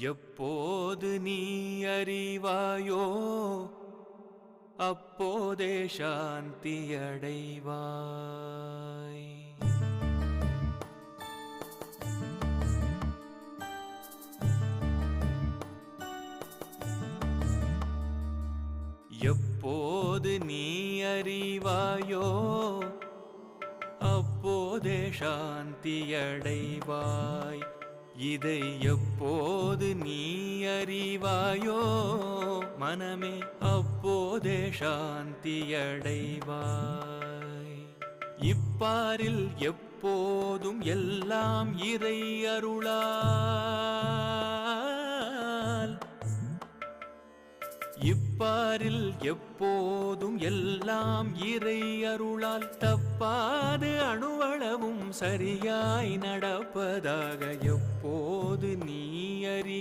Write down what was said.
எப்போது நீ அறிவாயோ அப்போதே சாந்தியடைவாய். எப்போது நீ அறிவாயோ அப்போதே சாந்தியடைவாய். இதை எப்போது நீ அறிவாயோ மனமே அப்போதே சாந்தியடைவாய். இப்பாரில் எப்போதும் எல்லாம் இறை அருளால், இப்பாரில் எப்போதும் எல்லாம் இறை அருளால் தப்பாது அணுவளவும் சரியாய் நடப்பதாக எப்போது நீ அறி